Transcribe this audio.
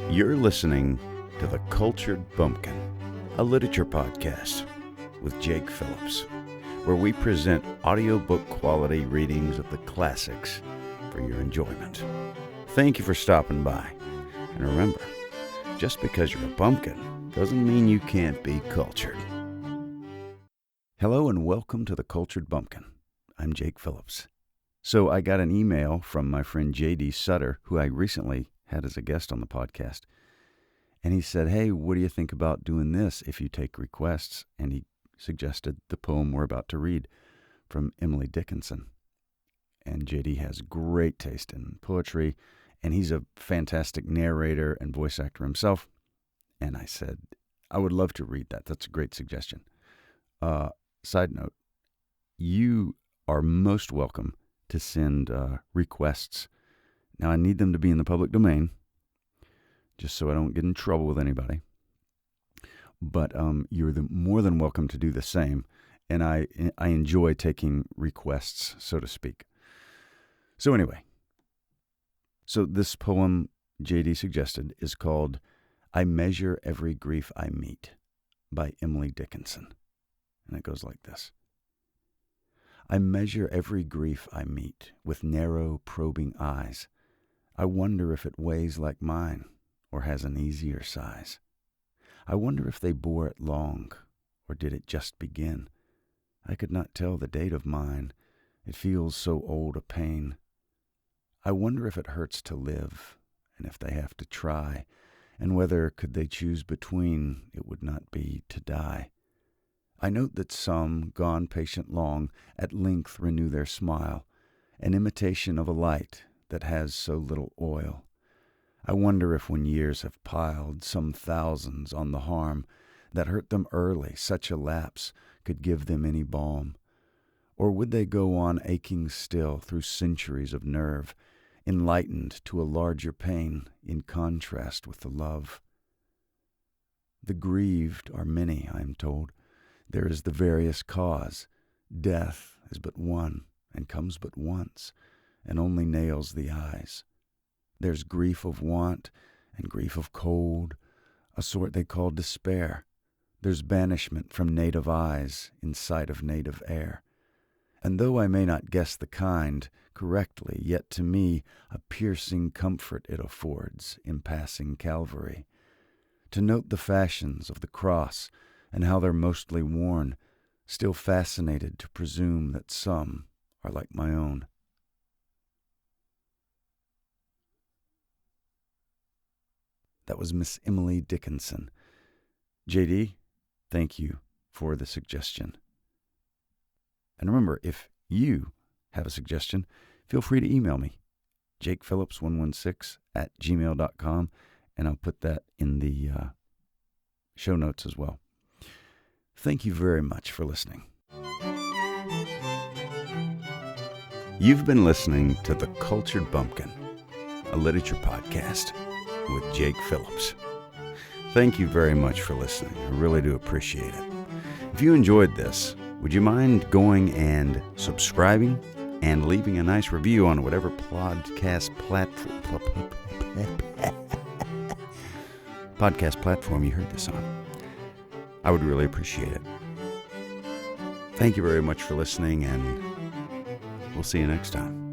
You're listening to the Cultured Bumpkin, a literature podcast with Jake Phillips, where we present audiobook quality readings of the classics for your enjoyment. Thank you for stopping by. And remember, just because you're a bumpkin doesn't mean you can't be cultured. Hello and welcome to the Cultured Bumpkin. I'm Jake Phillips. So I got an email from my friend J.D. Sutter, who I recently had as a guest on the podcast. And he said, hey, what do you think about doing this if you take requests? And he suggested the poem we're about to read from Emily Dickinson. And J.D. has great taste in poetry, and he's a fantastic narrator and voice actor himself. And I said, I would love to read that. That's a great suggestion. Side note, you are most welcome to send requests. Now, I need them to be in the public domain, just so I don't get in trouble with anybody. But you're more than welcome to do the same. And I enjoy taking requests, so to speak. So anyway, this poem J.D. suggested is called I Measure Every Grief I Meet by Emily Dickinson. And it goes like this. I measure every grief I meet with narrow, probing eyes. I wonder if it weighs like mine or has an easier size. I wonder if they bore it long, or did it just begin? I could not tell the date of mine. It feels so old a pain. I wonder if it hurts to live, and if they have to try, and whether, could they choose between, it would not be to die. I note that some, gone patient long, at length renew their smile, an imitation of a light that has so little oil. I wonder if when years have piled some thousands on the harm that hurt them early, such a lapse could give them any balm. Or would they go on aching still through centuries of nerve, enlightened to a larger pain in contrast with the love? The grieved are many, I am told. There is the various cause. Death is but one, and comes but once, and only nails the eyes. There's grief of want and grief of cold, a sort they call despair. There's banishment from native eyes in sight of native air. And though I may not guess the kind correctly, yet to me a piercing comfort it affords in passing Calvary. To note the fashions of the cross and how they're mostly worn, still fascinated to presume that some are like my own. That was Miss Emily Dickinson. J.D., thank you for the suggestion. And remember, if you have a suggestion, feel free to email me, jakephillips116@gmail.com, and I'll put that in the show notes as well. Thank you very much for listening. You've been listening to The Cultured Bumpkin, a literature podcast with Jake Phillips. Thank you very much for listening. I really do appreciate it. If you enjoyed this, would you mind going and subscribing and leaving a nice review on whatever podcast platform you heard this on? I would really appreciate it. Thank you very much for listening, and we'll see you next time.